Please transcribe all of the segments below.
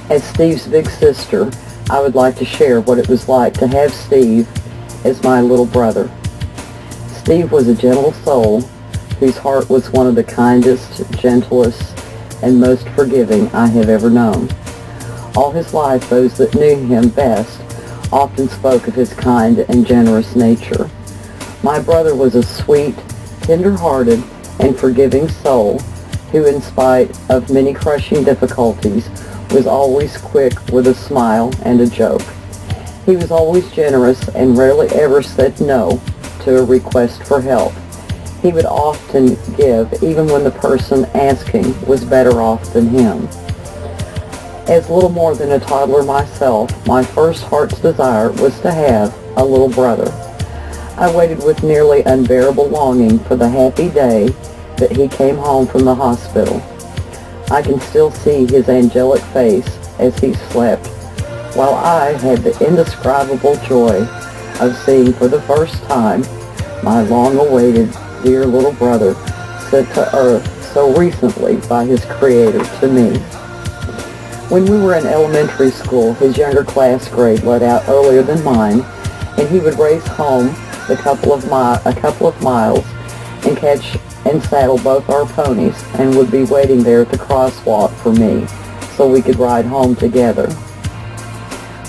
As Steve's big sister, I would like to share what it was like to have Steve as my little brother. Steve was a gentle soul whose heart was one of the kindest, gentlest, and most forgiving I have ever known. All his life, those that knew him best often spoke of his kind and generous nature. My brother was a sweet, tender-hearted, and forgiving soul who, in spite of many crushing difficulties, was always quick with a smile and a joke. He was always generous and rarely ever said no to a request for help. He would often give even when the person asking was better off than him. As little more than a toddler myself, my first heart's desire was to have a little brother. I waited with nearly unbearable longing for the happy day that he came home from the hospital. I can still see his angelic face as he slept, while I had the indescribable joy of seeing for the first time my long-awaited dear little brother sent to earth so recently by his Creator to me. When we were in elementary school, his younger class grade let out earlier than mine, and he would race home a couple of miles and catch and saddle both our ponies and would be waiting there at the crosswalk for me so we could ride home together.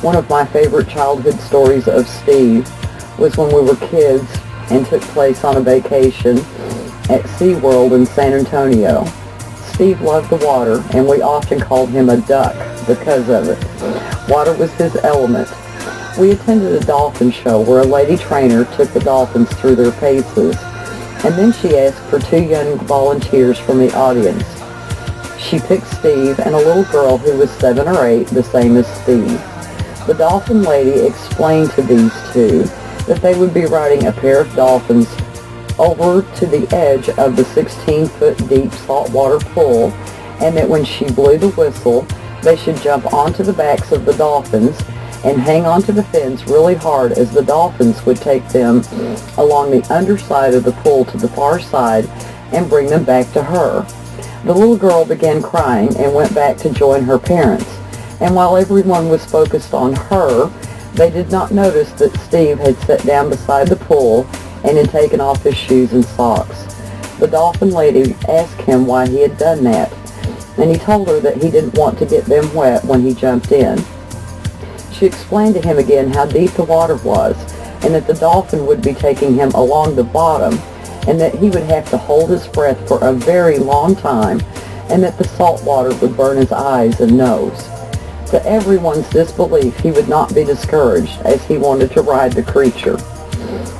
One of my favorite childhood stories of Steve was when we were kids and took place on a vacation at SeaWorld in San Antonio. Steve loved the water, and we often called him a duck because of it. Water was his element. We attended a dolphin show where a lady trainer took the dolphins through their paces, and then she asked for 2 young volunteers from the audience. She picked Steve and a little girl who was 7 or 8, the same as Steve. The dolphin lady explained to these 2 that they would be riding a pair of dolphins over to the edge of the 16-foot deep saltwater pool, and that when she blew the whistle, they should jump onto the backs of the dolphins and hang onto the fins really hard as the dolphins would take them along the underside of the pool to the far side and bring them back to her. The little girl began crying and went back to join her parents, and while everyone was focused on her, they did not notice that Steve had sat down beside the pool and had taken off his shoes and socks. The dolphin lady asked him why he had done that, and he told her that he didn't want to get them wet when he jumped in. She explained to him again how deep the water was, and that the dolphin would be taking him along the bottom, and that he would have to hold his breath for a very long time, and that the salt water would burn his eyes and nose. To everyone's disbelief, he would not be discouraged, as he wanted to ride the creature.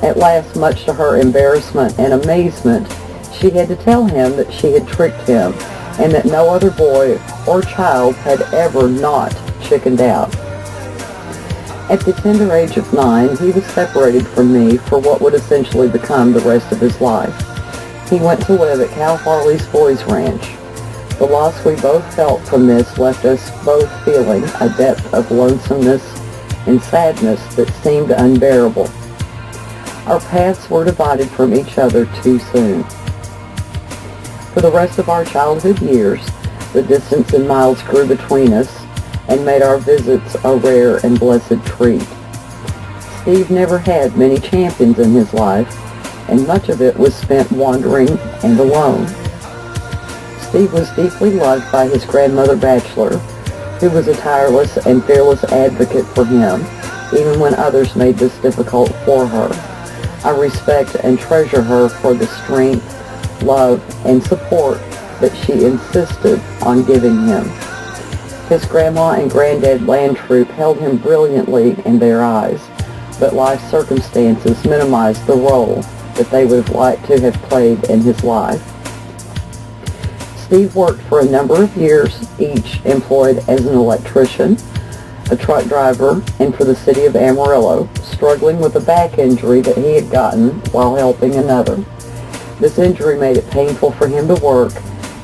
At last, much to her embarrassment and amazement, she had to tell him that she had tricked him, and that no other boy or child had ever not chickened out. At the tender age of 9, he was separated from me for what would essentially become the rest of his life. He went to live at Cal Farley's Boys Ranch. The loss we both felt from this left us both feeling a depth of lonesomeness and sadness that seemed unbearable. Our paths were divided from each other too soon. For the rest of our childhood years, the distance in miles grew between us and made our visits a rare and blessed treat. Steve never had many champions in his life, and much of it was spent wandering and alone. Steve was deeply loved by his grandmother Bachelor, who was a tireless and fearless advocate for him, even when others made this difficult for her. I respect and treasure her for the strength, love, and support that she insisted on giving him. His grandma and granddad Landtroop held him brilliantly in their eyes, but life circumstances minimized the role that they would have liked to have played in his life. Steve worked for a number of years, each employed as an electrician, a truck driver, and for the city of Amarillo, struggling with a back injury that he had gotten while helping another. This injury made it painful for him to work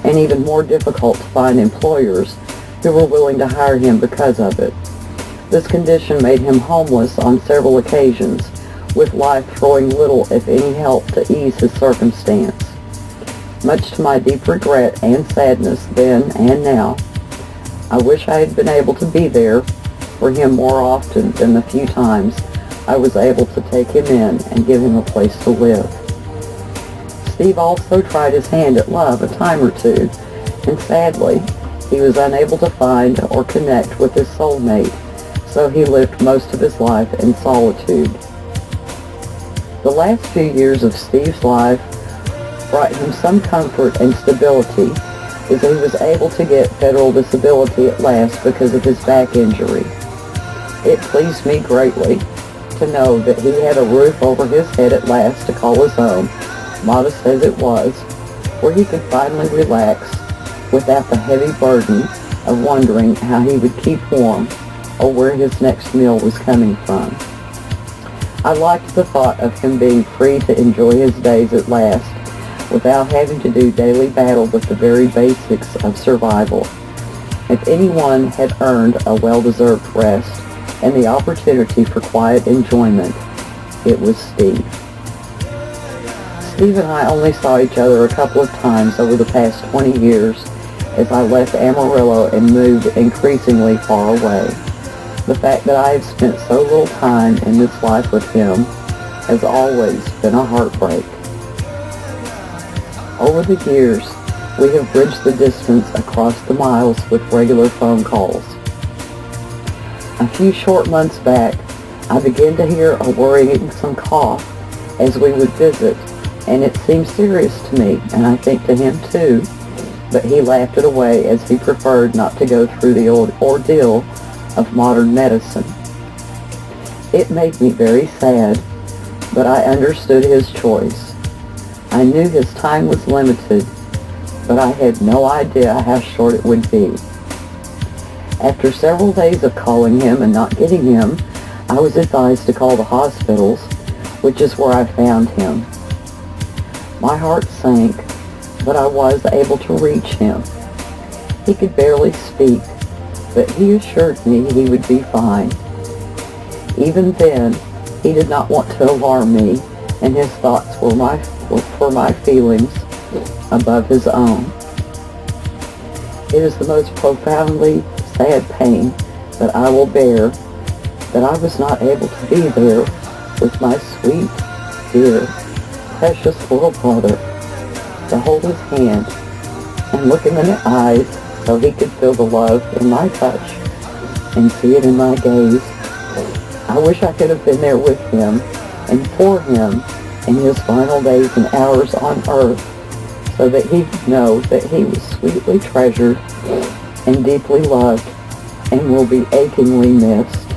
and even more difficult to find employers who were willing to hire him because of it. This condition made him homeless on several occasions, with life throwing little, if any, help to ease his circumstance. Much to my deep regret and sadness then and now, I wish I had been able to be there for him more often than the few times I was able to take him in and give him a place to live. Steve also tried his hand at love a time or two, and sadly, he was unable to find or connect with his soulmate, so he lived most of his life in solitude. The last few years of Steve's life brought him some comfort and stability, as he was able to get federal disability at last because of his back injury. It pleased me greatly to know that he had a roof over his head at last to call his own, modest as it was, where he could finally relax without the heavy burden of wondering how he would keep warm or where his next meal was coming from. I liked the thought of him being free to enjoy his days at last without having to do daily battle with the very basics of survival. If anyone had earned a well-deserved rest and the opportunity for quiet enjoyment, it was Steve. Steve and I only saw each other a couple of times over the past 20 years as I left Amarillo and moved increasingly far away. The fact that I have spent so little time in this life with him has always been a heartbreak. Over the years, we have bridged the distance across the miles with regular phone calls. A few short months back, I began to hear a worrisome cough as we would visit, and it seemed serious to me, and I think to him too, but he laughed it away as he preferred not to go through the ordeal of modern medicine. It made me very sad, but I understood his choice. I knew his time was limited, but I had no idea how short it would be. After several days of calling him and not getting him, I was advised to call the hospitals, which is where I found him. My heart sank, but I was able to reach him. He could barely speak, but he assured me he would be fine. Even then, he did not want to alarm me, and his thoughts were for my feelings above his own. It is the most profoundly sad pain that I will bear that I was not able to be there with my sweet, dear, precious little brother, to hold his hand and look him in the eyes so he could feel the love in my touch and see it in my gaze. I wish I could have been there with him and for him in his final days and hours on earth, so that he could know that he was sweetly treasured and deeply loved and will be achingly missed.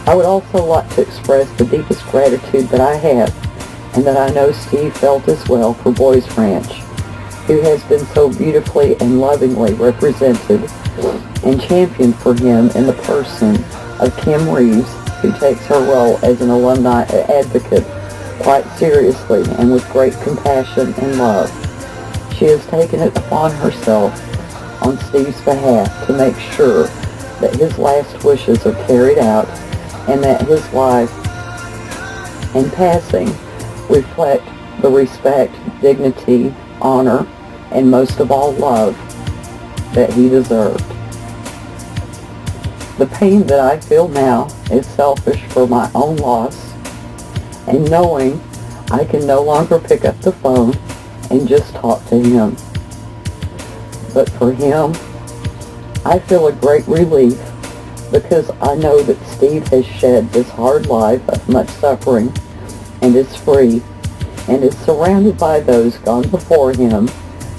I would also like to express the deepest gratitude that I have, and that I know Steve felt as well, for Boys Ranch, who has been so beautifully and lovingly represented and championed for him in the person of Kim Reeves, who takes her role as an alumni advocate quite seriously and with great compassion and love. She has taken it upon herself on Steve's behalf to make sure that his last wishes are carried out and that his life and passing reflect the respect, dignity, honor, and most of all love that he deserved. The pain that I feel now is selfish for my own loss, and knowing I can no longer pick up the phone and just talk to him. But for him, I feel a great relief, because I know that Steve has shed this hard life of much suffering and is free and is surrounded by those gone before him,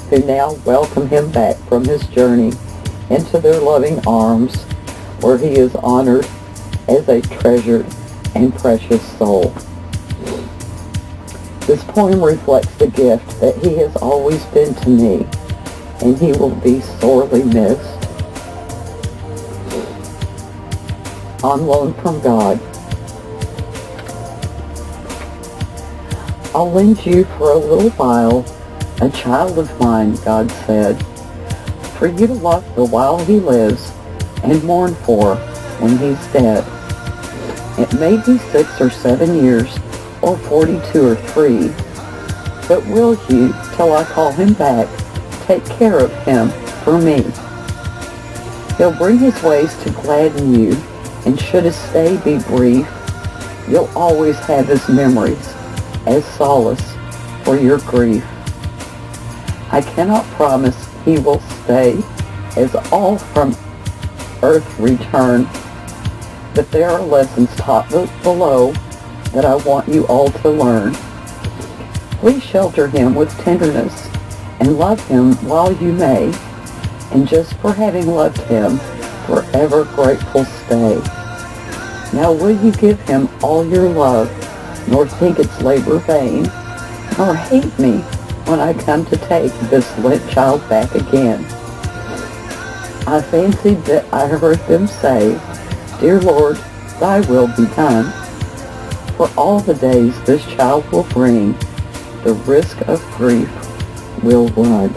who now welcome him back from his journey into their loving arms, where he is honored as a treasured and precious soul. This poem reflects the gift that he has always been to me, and he will be sorely missed. On loan from God. I'll lend you for a little while a child of mine, God said, for you to love the while he lives and mourn for when he's dead. It may be 6 or 7 years, or 42 or 3, but will you, till I call him back, take care of him for me? He'll bring his ways to gladden you, and should his stay be brief, you'll always have his memories as solace for your grief. I cannot promise he will stay, as all from earth return, but there are lessons taught below that I want you all to learn. Please shelter him with tenderness and love him while you may, and just for having loved him, forever grateful stay. Now will you give him all your love, nor think its labor vain, nor hate me when I come to take this lent child back again. I fancied that I heard them say, Dear Lord, thy will be done. For all the days this child will bring, the risk of grief will run.